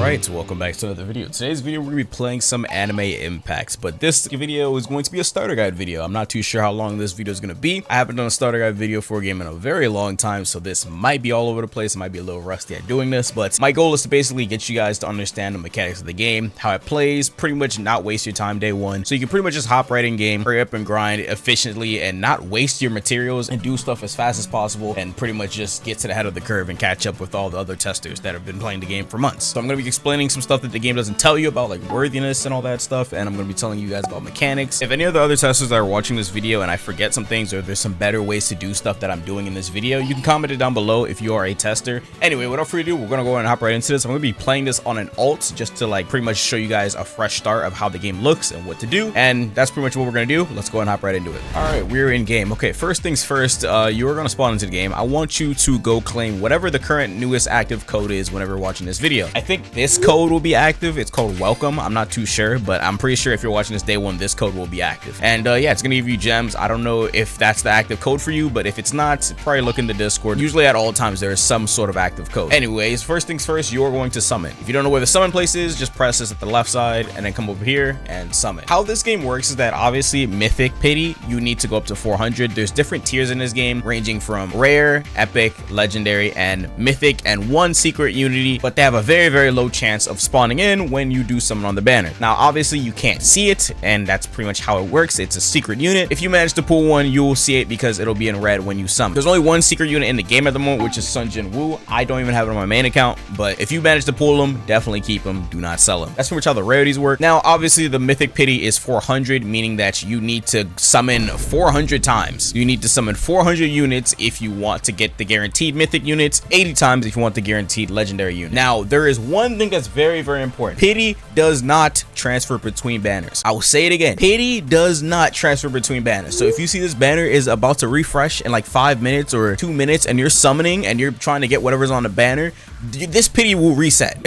Alright, welcome back to another video. Today's video we're going to be playing some anime impacts, but this video is going to be a starter guide video. I'm not too sure how long this video is going to be. I haven't done a starter guide video for a game in a very long time, so this might be all over the place. I might be a little rusty at doing this, but my goal is to basically get you guys to understand the mechanics of the game, how it plays, pretty much not waste your time day one. So you can pretty much just hop right in game, hurry up and grind efficiently and not waste your materials and do stuff as fast as possible and pretty much just get to the head of the curve and catch up with all the other testers that have been playing the game for months. So I'm going to be explaining some stuff that the game doesn't tell you about, like worthiness and all that stuff, and I'm going to be telling you guys about mechanics. If any of the other testers that are watching this video and I forget some things, or there's some better ways to do stuff that I'm doing in this video, you can comment it down below if you are a tester. Anyway, without further ado, we're going to go ahead and hop right into this. I'm going to be playing this on an alt just to like pretty much show you guys a fresh start of how the game looks and what to do, and that's pretty much what we're going to do. Let's go and hop right into it. All right, we're in game. Okay, first things first, you are going to spawn into the game. I want you to go claim whatever the current newest active code is whenever watching this video. I think this code will be active. It's called welcome. I'm not too sure, but I'm pretty sure if you're watching this day one, this code will be active. And yeah, it's gonna give you gems. I don't know if that's the active code for you, but if it's not, probably look in the Discord. Usually at all times there is some sort of active code. Anyways, first things first, you're going to summon. If you don't know where the summon place is, just press this at the left side and then come over here and summon. How this game works is that obviously mythic pity, you need to go up to 400. There's different tiers in this game ranging from rare, epic, legendary, and mythic, and one secret unity, but they have a very low chance of spawning in when you do summon on the banner. Now obviously you can't see it, and that's pretty much how it works. It's a secret unit. If you manage to pull one, you'll see it because it'll be in red when you summon. There's only one secret unit in the game at the moment, which is Sun Jin Woo. I don't even have it on my main account, but if you manage to pull them, definitely keep them. Do not sell them. That's pretty much how the rarities work. Now obviously the mythic pity is 400, meaning that you need to summon 400 times. You need to summon 400 units if you want to get the guaranteed mythic units, 80 times if you want the guaranteed legendary unit. Now there is one thing that's very important. Pity does not transfer between banners. I will say it again. Pity does not transfer between banners. So if you see this banner is about to refresh in like 5 minutes or 2 minutes and you're summoning and you're trying to get whatever's on the banner, this pity will reset.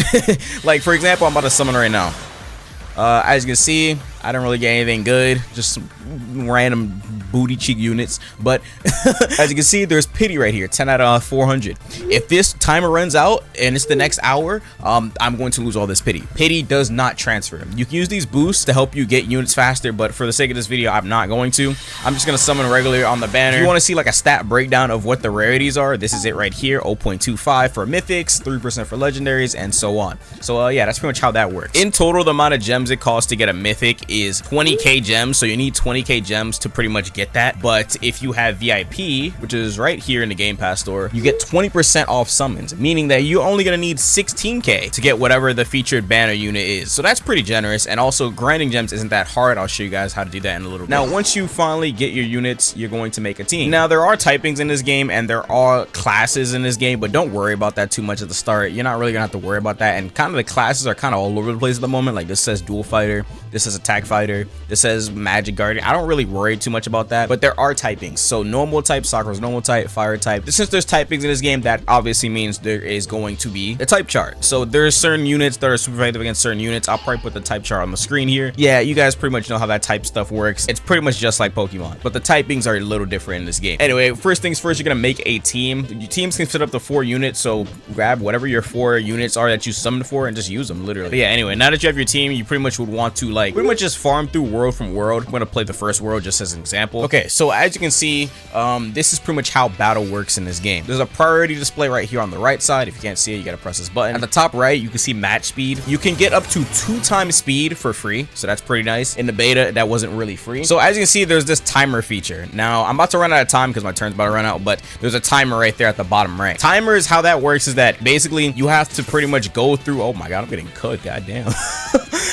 Like for example, I'm about to summon right now. As you can see, I don't really get anything good, just some random booty cheek units, but as you can see, there's pity right here, 10 out of 400. If this timer runs out and it's the next hour, I'm going to lose all this pity. Pity does not transfer. You can use these boosts to help you get units faster, but for the sake of this video, I'm not going to. I'm just going to summon regularly on the banner. If you want to see like a stat breakdown of what the rarities are, this is it right here. 0.25 for mythics, 3% for legendaries, and so on. So yeah, that's pretty much how that works. In total, the amount of gems it costs to get a mythic is 20k gems, so you need 20k gems to pretty much get that. But if you have VIP, which is right here in the Game Pass store, you get 20% off summons, meaning that you're only gonna need 16k to get whatever the featured banner unit is. So that's pretty generous, and also grinding gems isn't that hard. I'll show you guys how to do that in a little bit. Now once you finally get your units, you're going to make a team. Now there are typings in this game and there are classes in this game, but don't worry about that too much at the start. You're not really gonna have to worry about that, and kind of the classes are kind of all over the place at the moment. Like this says dual fighter, this says attack fighter, this says magic guardian. I don't really worry too much about that, but there are typings. So normal type, Sakura's normal type, fire type. Since there's typings in this game, that obviously means there is going to be a type chart. So there's certain units that are super effective against certain units. I'll probably put the type chart on the screen here. Yeah, you guys pretty much know how that type stuff works. It's pretty much just like Pokemon, but the typings are a little different in this game. Anyway, first things first, you're gonna make a team. Your teams can fit up to 4 units, so grab whatever your 4 units are that you summoned for and just use them, literally. But yeah, anyway, now that you have your team, you pretty much would want to like pretty much just farm through world from world. I'm gonna play the first world just as an example. Okay, so as you can see, this is pretty much how battle works in this game. There's a priority display right here on the right side. If you can't see it, you gotta press this button. At the top right, you can see match speed. You can get up to 2 times speed for free, so that's pretty nice. In the beta, that wasn't really free. So as you can see, there's this timer feature. Now I'm about to run out of time because my turn's about to run out, but there's a timer right there at the bottom right. Timer is how that works, is that basically you have to pretty much go through, oh my god, I'm getting cut, goddamn.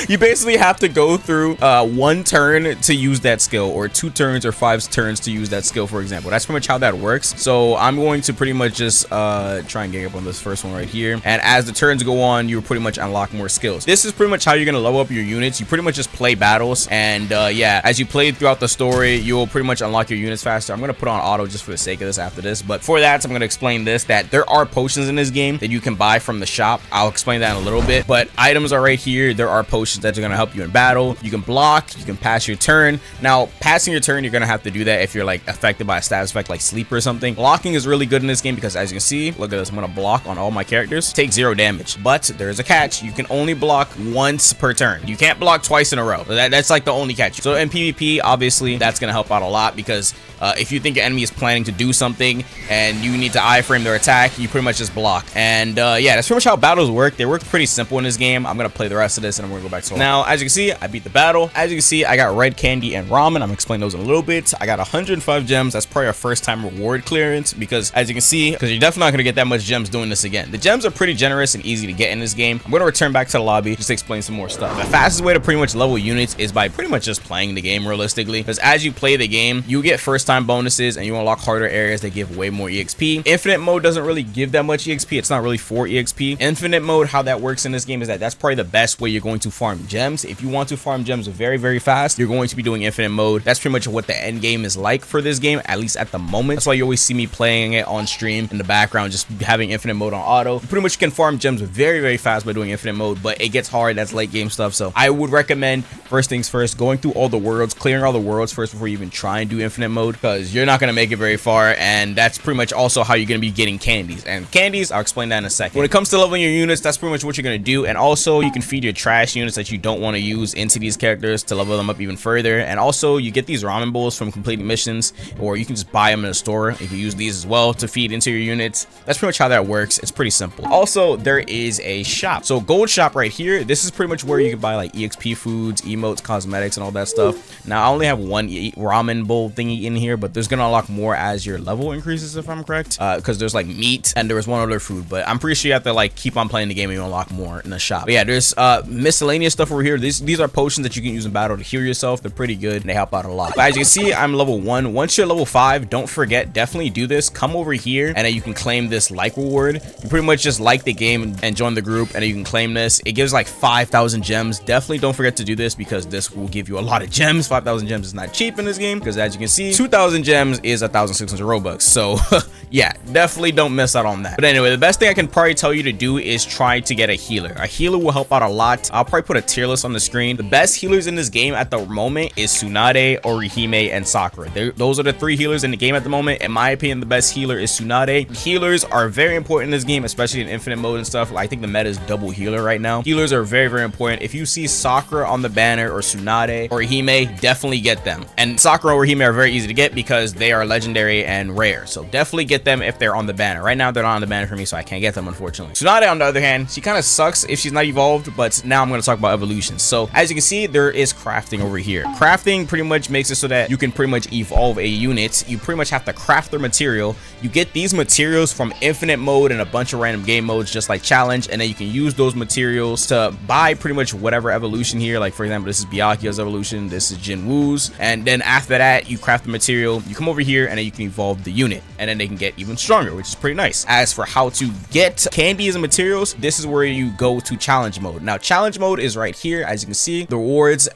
You basically have to go through 1 turn to use that skill, or 2 turns or 5 turns to use that skill, for example. That's pretty much how that works. So I'm going to pretty much just try and get up on this first one right here, and as the turns go on, you pretty much unlock more skills. This is pretty much how you're gonna level up your units. You pretty much just play battles, and yeah, as you play throughout the story, you'll pretty much unlock your units faster. I'm gonna put on auto just for the sake of this after this, but for that, I'm gonna explain this, that there are potions in this game that you can buy from the shop. I'll explain that in a little bit, but items are right here. There are potions that are gonna help you in battle. You can can block, you can pass your turn. Now, passing your turn, you're gonna have to do that if you're like affected by a status effect like sleep or something. Blocking is really good in this game because, as you can see, look at this, I'm gonna block on all my characters, take 0 damage. But there's a catch, you can only block once per turn. You can't block twice in a row. That's like the only catch. So in PvP, obviously, that's gonna help out a lot because if you think your enemy is planning to do something and you need to iframe their attack, you pretty much just block. And yeah, that's pretty much how battles work. They work pretty simple in this game. I'm gonna play the rest of this and I'm gonna go back to now. As you can see, I beat the battle. As you can see, I got red candy and ramen. I'm gonna explain those in a little bit. I got 105 gems. That's probably our first time reward clearance because, as you can see, because you're definitely not gonna get that much gems doing this again. The gems are pretty generous and easy to get in this game. I'm gonna return back to the lobby just to explain some more stuff. The fastest way to pretty much level units is by pretty much just playing the game realistically, because as you play the game, you get first time bonuses and you unlock harder areas that give way more EXP. Infinite mode doesn't really give that much EXP. It's not really for EXP. Infinite mode, how that works in this game is that's probably the best way you're going to farm gems. If you want to farm gems very, very fast, you're going to be doing infinite mode. That's pretty much what the end game is like for this game, at least at the moment. That's why you always see me playing it on stream in the background, just having infinite mode on auto. You pretty much can farm gems very, very fast by doing infinite mode, but it gets hard. That's late game stuff. So I would recommend, first things first, going through all the worlds, clearing all the worlds first before you even try and do infinite mode, because you're not going to make it very far. And that's pretty much also how you're going to be getting candies. And candies, I'll explain that in a second. When it comes to leveling your units, that's pretty much what you're going to do. And also, you can feed your trash units that you don't want to use into these characters to level them up even further. And also, you get these ramen bowls from completing missions, or you can just buy them in a store. You can use these as well to feed into your units. That's pretty much how that works. It's pretty simple. Also, there is a shop. So gold shop right here. This is pretty much where you can buy like EXP foods, emotes, cosmetics, and all that stuff. Now, I only have one ramen bowl thingy in here, but there's going to unlock more as your level increases, if I'm correct, because there's like meat and there was one other food, but I'm pretty sure you have to like keep on playing the game and you unlock more in the shop. But yeah, there's miscellaneous stuff over here. These are potions that you can use in battle to heal yourself. They're pretty good and they help out a lot. But as you can see, I'm level 1. Once you're level 5, don't forget, definitely do this. Come over here and then you can claim this like reward. You pretty much just like the game and join the group, and then you can claim this. It gives like 5,000 gems. Definitely don't forget to do this because this will give you a lot of gems. 5,000 gems is not cheap in this game, because as you can see, 2,000 gems is 1,600 Robux. So yeah, definitely don't miss out on that. But anyway, the best thing I can probably tell you to do is try to get a healer. A healer will help out a lot. I'll probably put a tier list on the screen. The best healers in this game at the moment is Tsunade, Orihime, and Sakura. Those are the 3 healers in the game at the moment. In my opinion, the best healer is Tsunade. Healers are very important in this game, especially in infinite mode and stuff. I think the meta is double healer right now. Healers are very, very important. If you see Sakura on the banner or Tsunade or Orihime, definitely get them. And Sakura or Orihime are very easy to get because they are legendary and rare. So definitely get them if they're on the banner. Right now, they're not on the banner for me, so I can't get them, unfortunately. Tsunade, on the other hand, she kind of sucks if she's not evolved, but now I'm going to talk about evolutions. So as you can see, there is crafting over here. Crafting pretty much makes it so that you can pretty much evolve a unit. You pretty much have to craft their material. You get these materials from infinite mode and a bunch of random game modes, just like challenge, and then you can use those materials to buy pretty much whatever evolution here. Like for example, this is Byakuya's evolution, this is Jinwoo's, and then after that, you craft the material, you come over here, and then you can evolve the unit, and then they can get even stronger, which is pretty nice. As for how to get candies and materials, this is where you go to challenge mode. Now challenge mode is right here. As you can see, the rewards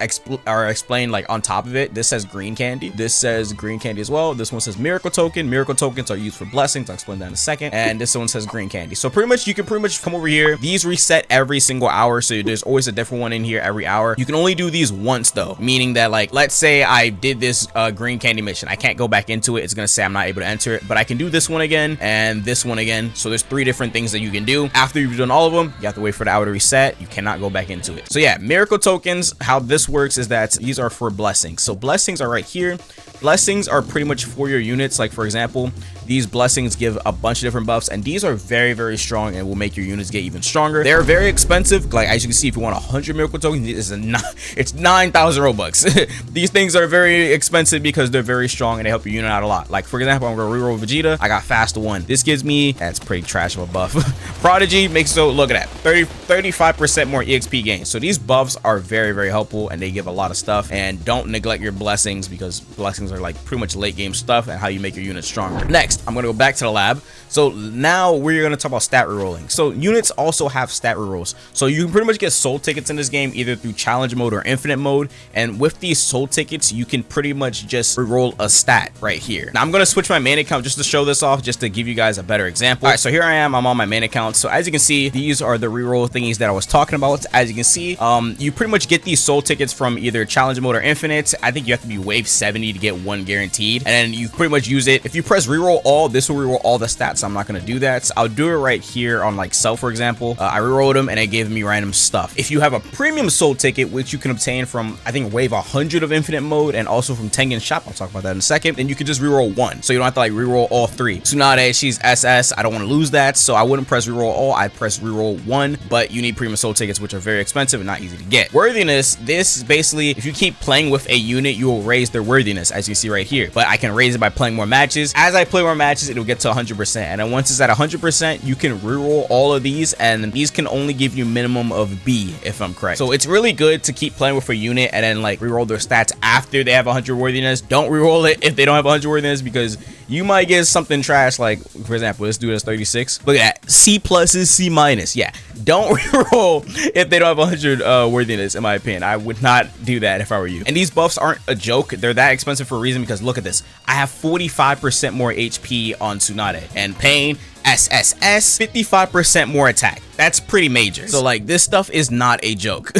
are explained like on top of it. This says green candy, this says green candy as well. This one says miracle token. Miracle tokens are used for blessings. I'll explain that in a second. And this one says green candy. So pretty much you can pretty much come over here. These reset every single hour, so there's always a different one in here every hour. You can only do these once though, meaning that like let's say I did this green candy mission, I can't go back into it. It's gonna say I'm not able to enter it, but I can do this one again and this one again. So there's 3 different things that you can do. After you've done all of them, you have to wait for the hour to reset. You cannot go back into it. So yeah, miracle tokens, how this works is that these are for blessings. So blessings are right here. Blessings are pretty much for your units. Like for example, these blessings give a bunch of different buffs, and these are very, very strong and will make your units get even stronger. They're very expensive. Like as you can see, if you want 100 miracle tokens, it's 9,000 Robux. These things are very expensive because they're very strong and they help your unit out a lot. Like for example, I'm gonna reroll Vegeta. I got fast 1. This gives me, that's pretty trash of a buff. Prodigy makes, so look at that, 35% more EXP gain. So these buffs are very, very helpful and they give a lot of stuff. And don't neglect your blessings, because blessings are like pretty much late game stuff and how you make your unit stronger. Next, I'm gonna go back to the lab. So now we're gonna talk about stat rerolling. So units also have stat rerolls. So you can pretty much get soul tickets in this game either through challenge mode or infinite mode. And with these soul tickets, you can pretty much just reroll a stat right here. Now I'm gonna switch my main account just to show this off, just to give you guys a better example. All right, so here I am. I'm on my main account. So as you can see, these are the reroll thingies that I was talking about. As you can see, you pretty much get these soul tickets from either challenge mode or infinite. I think you have to be wave 70 to get one guaranteed, and then you pretty much use it. If you press reroll all, this will reroll all the stats, so I'm not going to do that. So I'll do it right here on like Cell, for example. I rerolled them and it gave me random stuff. If you have a premium soul ticket, which you can obtain from, I think, wave 100 of infinite mode and also from Tengen's shop, I'll talk about that in a second, then you can just reroll one, so you don't have to like reroll all three. Tsunade, she's SS, I don't want to lose that, so I wouldn't press reroll all, I press reroll one, but you need premium soul tickets, which are very expensive and not easy to get. Worthiness, this is basically, if you keep playing with a unit, you will raise their worthiness, as you see right here, but I can raise it by playing more matches. As I play more matches, it'll get to 100%, and then once it's at 100%, you can reroll all of these, and these can only give you minimum of B, if I'm correct. So it's really good to keep playing with a unit and then like reroll their stats after they have 100 worthiness. Don't reroll it if they don't have 100 worthiness, because you might get something trash, like for example, this dude has 36. Look at that, C pluses, C minus. Yeah, don't reroll if they don't have 100 worthiness, in my opinion. I would not do that if I were you. And these buffs aren't a joke, they're that expensive for a reason, because look at this, I have 45% more HP on Tsunade, and Pain, SSS, 55% more attack. That's pretty major. So like, this stuff is not a joke.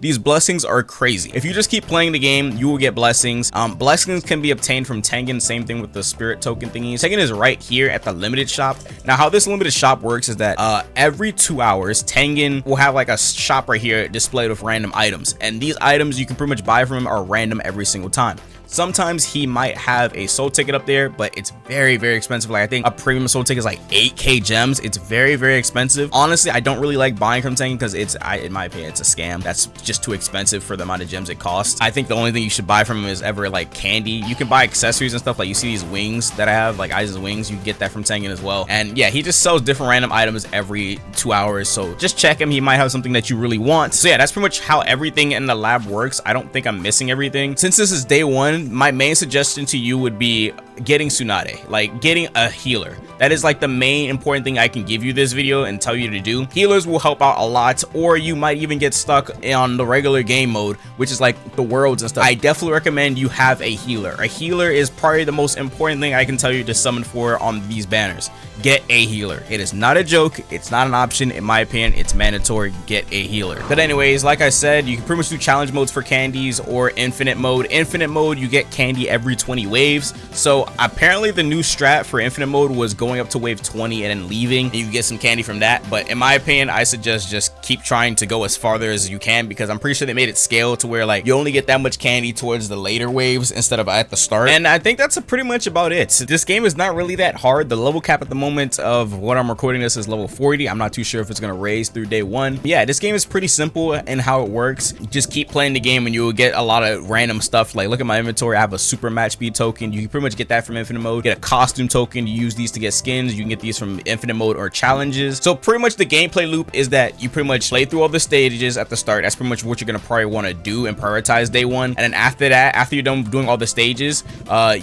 These blessings are crazy. If you just keep playing the game, you will get blessings. Blessings can be obtained from Tengen, same thing with the spirit token thingies. Tengen is right here at the limited shop. Now how this limited shop works is that every 2 hours, Tengen will have like a shop right here displayed with random items, and these items you can pretty much buy from him are random every single time. Sometimes he might have a soul ticket up there, but it's very, very expensive. Like I think a premium soul ticket is like 8k gems. It's very, very expensive. Honestly, I don't really like buying from Tengen because in my opinion, it's a scam. That's just too expensive for the amount of gems it costs. I think the only thing you should buy from him is ever like candy. You can buy accessories and stuff. Like you see these wings that I have, like Aiza's wings, you can get that from Tengen as well. And yeah, he just sells different random items every 2 hours. So just check him. He might have something that you really want. So yeah, that's pretty much how everything in the lab works. I don't think I'm missing everything. Since this is day one, my main suggestion to you would be getting Tsunade, like getting a healer. That is like the main important thing I can give you this video and tell you to do. Healers will help out a lot, or you might even get stuck on the regular game mode, which is like the worlds and stuff. I definitely recommend you have a healer. A healer is probably the most important thing I can tell you to summon for on these banners. Get a healer. It is not a joke. It's not an option. In my opinion, it's mandatory. Get a healer. But anyways, like I said, you can pretty much do challenge modes for candies or infinite mode. Infinite mode, you get candy every 20 waves. So apparently the new strat for infinite mode was going up to wave 20 and then leaving, and you get some candy from that. But in my opinion, I suggest just keep trying to go as farther as you can, because I'm pretty sure they made it scale to where like you only get that much candy towards the later waves instead of at the start. And I think that's pretty much about it. This game is not really that hard. The level cap at the moment of what I'm recording this is level 40. I'm not too sure if it's going to raise through day one. But yeah, this game is pretty simple in how it works. Just keep playing the game and you will get a lot of random stuff. Like look at my inventory. I have a super match speed token. You can pretty much get that from infinite mode. Get a costume token. You use these to get skins. You can get these from infinite mode or challenges. So pretty much the gameplay loop is that you pretty much play through all the stages at the start. That's pretty much what you're going to probably want to do and prioritize day one. And then after that, after you're done doing all the stages,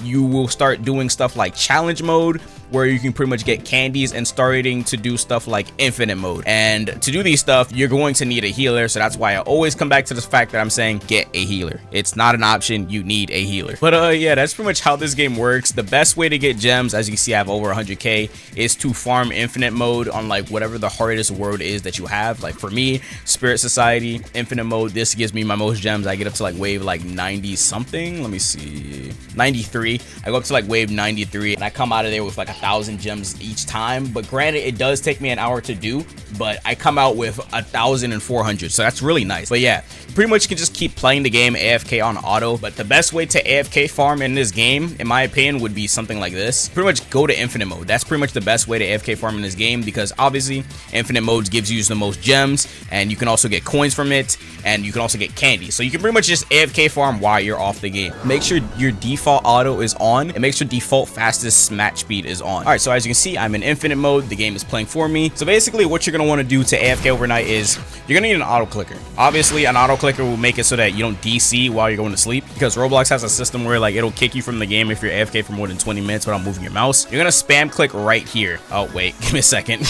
you will start doing stuff like challenge mode, where you can pretty much get candies, and starting to do stuff like infinite mode. And to do these stuff, you're going to need a healer. So that's why I always come back to this fact that I'm saying get a healer. It's not an option. You need a healer. But yeah, that's pretty much how this game works. The best way to get gems, as you can see, I have over 100k, is to farm infinite mode on like whatever the hardest world is that you have. Like for me, Spirit Society, infinite mode, this gives me my most gems. I get up to like wave like 90 something. Let me see, 93. I go up to like wave 93 and I come out of there with like 1,000 gems each time. But granted, it does take me an hour to do, but I come out with 1,400, so that's really nice. But yeah, pretty much you can just keep playing the game AFK on auto. But the best way to AFK farm in this game, in my opinion, would be something like this. Pretty much go to infinite mode. That's pretty much the best way to AFK farm in this game, because obviously infinite modes gives you the most gems, and you can also get coins from it, and you can also get candy. So you can pretty much just AFK farm while you're off the game. Make sure your default auto is on, and make sure default fastest match speed is on. All right, so as you can see, I'm in infinite mode. The game is playing for me. So basically what you're going to want to do to AFK overnight is you're going to need an auto clicker. Obviously an auto clicker will make it so that you don't DC while you're going to sleep, because Roblox has a system where like it'll kick you from the game if you're AFK for more than 20 minutes without moving your mouse. You're going to spam click right here. Oh wait, give me a second.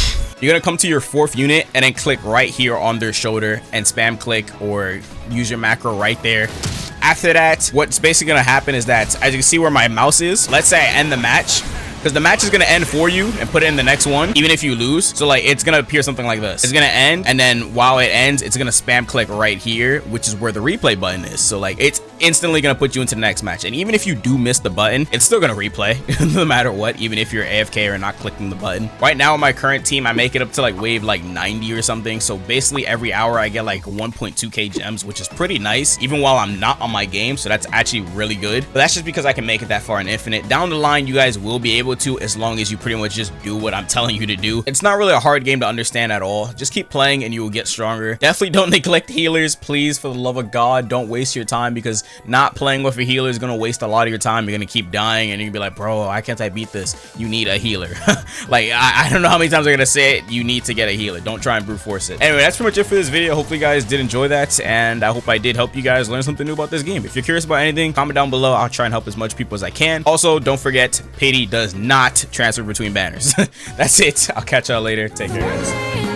You're going to come to your fourth unit and then click right here on their shoulder and spam click, or use your macro right there. After that, what's basically going to happen is that, as you can see where my mouse is, let's say I end the match, because the match is gonna end for you and put it in the next one, even if you lose. So like it's gonna appear something like this. It's gonna end, and then while it ends, it's gonna spam click right here, which is where the replay button is. So like it's instantly gonna put you into the next match. And even if you do miss the button, it's still gonna replay no matter what, even if you're AFK or not clicking the button. Right now on my current team, I make it up to like wave like 90 or something. So basically every hour I get like 1.2k gems, which is pretty nice, even while I'm not on my game. So that's actually really good. But that's just because I can make it that far in Infinite. Down the line, you guys will be able to, as long as you pretty much just do what I'm telling you to do. It's not really a hard game to understand at all. Just keep playing and you will get stronger. Definitely don't neglect healers, please, for the love of God. Don't waste your time, because not playing with a healer is gonna waste a lot of your time. You're gonna keep dying and you're gonna be like, bro, why can't I beat this? You need a healer. Like I don't know how many times I'm gonna say it. You need to get a healer. Don't try and brute force it. Anyway, that's pretty much it for this video. Hopefully you guys did enjoy that, and I hope I did help you guys learn something new about this game. If you're curious about anything, comment down below. I'll try and help as much people as I can. Also, don't forget, pity does not transfer between banners. That's it. I'll catch y'all later. Take care, guys.